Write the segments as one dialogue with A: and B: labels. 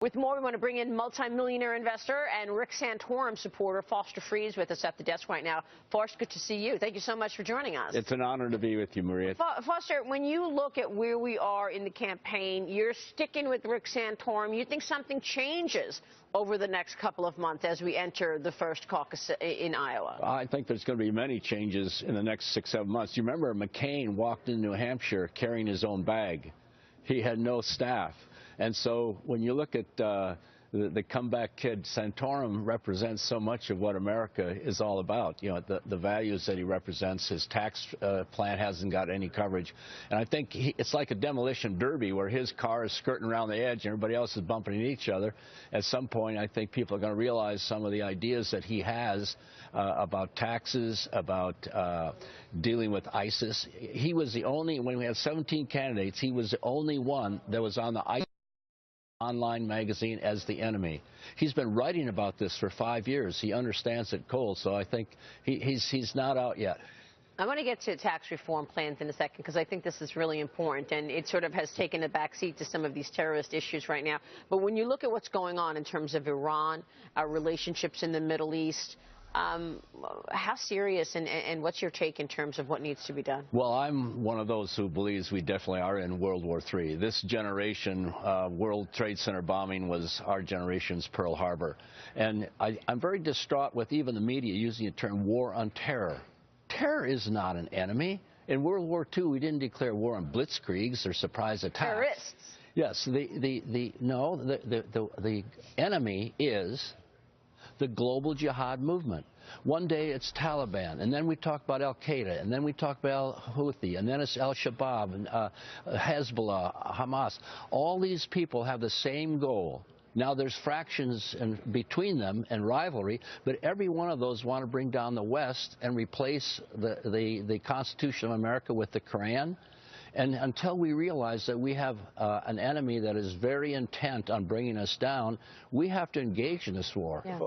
A: With more, we want to bring in multimillionaire investor and Rick Santorum supporter Foster Freeze with us at the desk right now. Foster, good to see you. Thank you so much for joining us.
B: It's an honor to be with you, Maria.
A: Foster, when you look at where we are in the campaign, you're sticking with Rick Santorum. You think something changes over the next couple of months as we enter the first caucus in Iowa?
B: I think there's going to be many changes in the next 6-7 months. You remember McCain walked in New Hampshire carrying his own bag. He had no staff. And so when you look at the comeback kid, Santorum represents so much of what America is all about. You know, the values that he represents. His tax plan hasn't got any coverage. And I think it's like a demolition derby where his car is skirting around the edge and everybody else is bumping into each other. At some point, I think people are going to realize some of the ideas that he has about taxes, about dealing with ISIS. He was the only, when we had 17 candidates, he was the only one that was on the ISIS online magazine as the enemy. He's been writing about this for 5 years. He understands it cold, so I think he's not out yet.
A: I want to get to tax reform plans in a second because I think this is really important, and it sort of has taken a backseat to some of these terrorist issues right now. But when you look at what's going on in terms of Iran, our relationships in the Middle East, how serious and what's your take in terms of what needs to be done?
B: Well, I'm one of those who believes we definitely are in World War III. This generation, World Trade Center bombing was our generation's Pearl Harbor. And I'm very distraught with even the media using the term war on terror. Terror is not an enemy. In World War II, we didn't declare war on blitzkriegs or surprise attacks.
A: Terrorists.
B: Yes, the enemy is the global jihad movement. One day it's Taliban, and then we talk about Al-Qaeda, and then we talk about Al-Houthi, and then it's Al-Shabaab, and Hezbollah, Hamas. All these people have the same goal. Now there's fractions between them and rivalry, but every one of those want to bring down the West and replace the Constitution of America with the Quran. And until we realize that we have an enemy that is very intent on bringing us down, we have to engage in this war.
A: Yeah.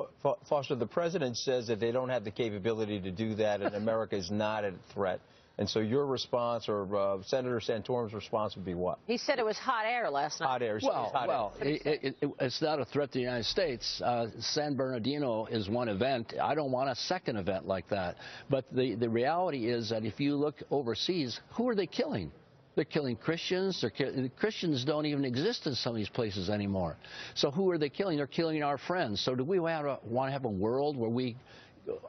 C: Foster, the president says that they don't have the capability to do that, and America is not a threat. And so your response, or Senator Santorum's response, would be what?
A: He said it was hot air last night.
C: Hot air.
B: It's not a threat to the United States. San Bernardino is one event. I don't want a second event like that. But the reality is that if you look overseas, who are they killing? They're killing Christians. Christians don't even exist in some of these places anymore. So who are they killing? They're killing our friends. So do we want to have a world where we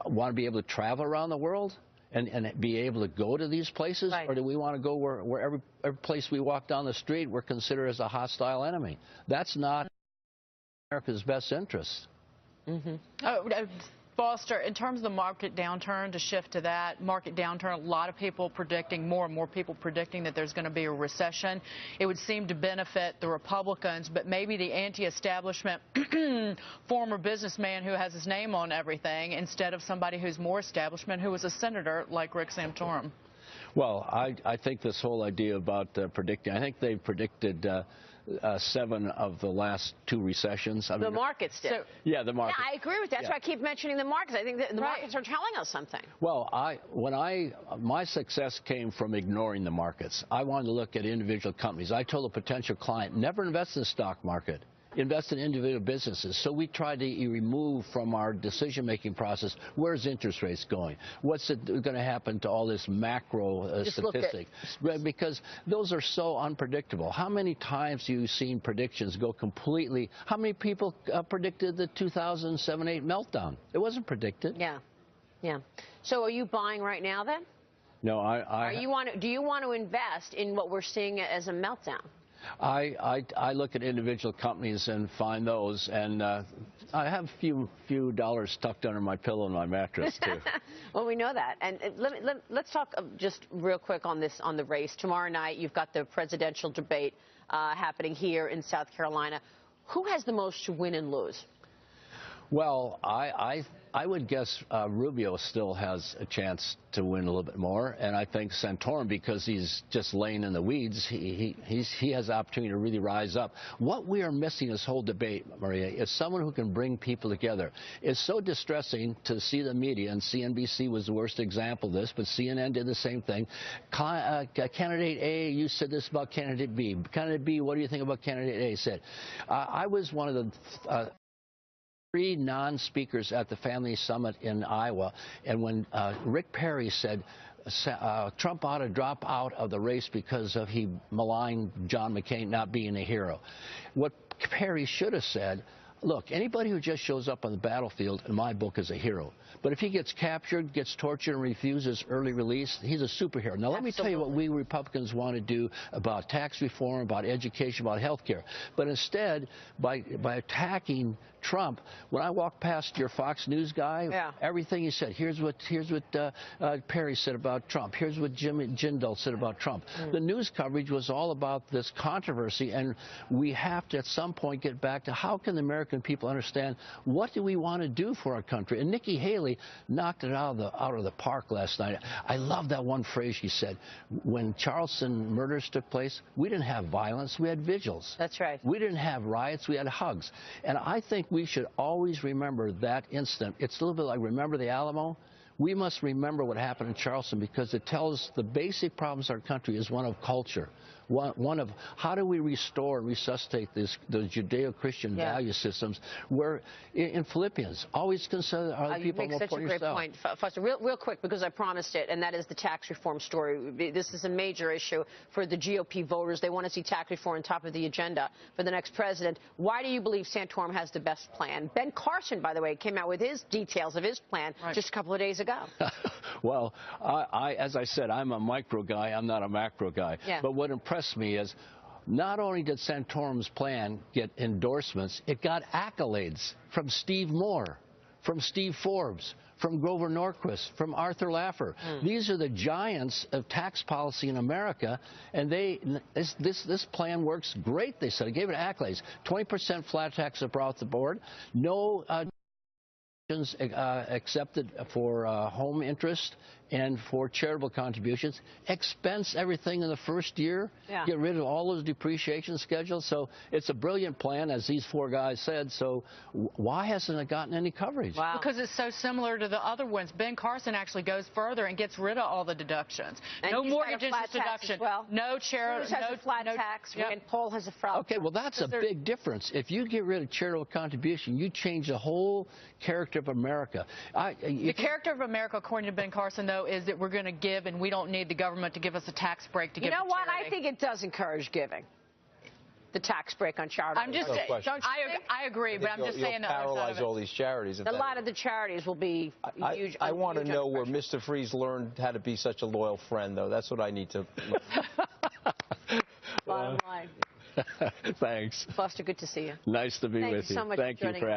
B: want to be able to travel around the world and be able to go to these places? Right. Or do we want to go where every place we walk down the street we're considered as a hostile enemy? That's not America's best interest.
D: Mm-hmm. Foster, in terms of the market downturn, to shift to that market downturn, a lot of people predicting, more and more people predicting that there's going to be a recession. It would seem to benefit the Republicans, but maybe the anti-establishment former businessman who has his name on everything instead of somebody who's more establishment, who was a senator like Rick Santorum.
B: Well, I think this whole idea about predicting, I think they've predicted 7 of the last 2 recessions. I mean,
A: the markets did. So,
B: yeah, the markets.
A: Yeah, I agree with that. That's why I keep mentioning the markets. I think that the markets are telling us something.
B: Well, my success came from ignoring the markets. I wanted to look at individual companies. I told a potential client, never invest in the stock market. Invest in individual businesses. So we tried to remove from our decision-making process, where's interest rates going? What's going to happen to all this macro statistics? Because those are so unpredictable. How many times have you seen predictions go completely? How many people predicted the 2007-8 meltdown? It wasn't predicted.
A: Yeah. Yeah. So are you buying right now then?
B: No,
A: do you want to invest in what we're seeing as a meltdown?
B: I look at individual companies and find those, and I have a few dollars tucked under my pillow and my mattress too.
A: Well, we know that, and let's talk just real quick on the race. Tomorrow night, you've got the presidential debate happening here in South Carolina. Who has the most to win and lose?
B: Well, I would guess Rubio still has a chance to win a little bit more, and I think Santorum, because he's just laying in the weeds, he has the opportunity to really rise up. What we are missing in this whole debate, Maria, is someone who can bring people together. It's so distressing to see the media, and CNBC was the worst example of this, but CNN did the same thing. Candidate A, you said this about candidate B. Candidate B, what do you think about candidate A? Said, I was one of the 3 non-speakers at the Family Summit in Iowa, and when Rick Perry said Trump ought to drop out of the race because he maligned John McCain not being a hero, what Perry should have said, look, anybody who just shows up on the battlefield, in my book, is a hero. But if he gets captured, gets tortured, and refuses early release, he's a superhero. Now, let me tell you what we Republicans want to do about tax reform, about education, about health care. But instead, by attacking Trump, when I walked past your Fox News guy, everything he said, here's what Perry said about Trump, here's what Jim Jindal said about Trump. The news coverage was all about this controversy, and we have to at some point get back to how can the American people understand what do we want to do for our country. And Nikki Haley knocked it out of the park last night. I love that one phrase she said. When Charleston murders took place, we didn't have violence, we had vigils.
A: That's right.
B: We didn't have riots, we had hugs. And I think we should always remember that incident. It's a little bit like remember the Alamo. We must remember what happened in Charleston because it tells the basic problems of our country is one of culture. One of how do we restore and resuscitate the Judeo-Christian value systems where in Philippians, always consider other people more important than yourself. You make such a great point, Foster. Real quick, because I promised it, and that is the tax reform story. This is a major issue for the GOP voters. They want to see tax reform on top of the agenda for the next president. Why do you believe Santorum has the best plan? Ben Carson, by the way, came out with his details of his plan just a couple of days ago. Well, as I said, I'm a micro guy. I'm not a macro guy. But what impressed me is not only did Santorum's plan get endorsements, it got accolades from Steve Moore, from Steve Forbes, from Grover Norquist, from Arthur Laffer. These are the giants of tax policy in America, and this plan works great, they said. They gave it accolades. 20% flat tax across the board, no accepted for home interest and for charitable contributions, expense everything in the first year, get rid of all those depreciation schedules. So it's a brilliant plan, as these 4 guys said. So why hasn't it gotten any coverage?
D: Wow. Because it's so similar to the other ones. Ben Carson actually goes further and gets rid of all the deductions.
A: And
D: no mortgage interest deduction.
A: Well.
D: No charitable.
A: No flat tax. And Paul has a fraud.
B: Okay, well, that's a big difference. If you get rid of charitable contribution, you change the whole character of America.
D: The character of America, according to Ben Carson, though, is that we're going to give, and we don't need the government to give us a tax break to give to charity.
A: You know what? I think it does encourage giving. The tax break on charity.
D: I'm just saying. I agree, but I'm just saying that
C: paralyze all these charities.
A: A lot of the charities will be huge.
C: I want to know where Mr. Freeze learned how to be such a loyal friend, though. That's what I need to learn.
A: Bottom line.
B: Thanks.
A: Foster, good to see you.
B: Nice to be with you.
A: Thank you so much
B: Thank
A: for joining us.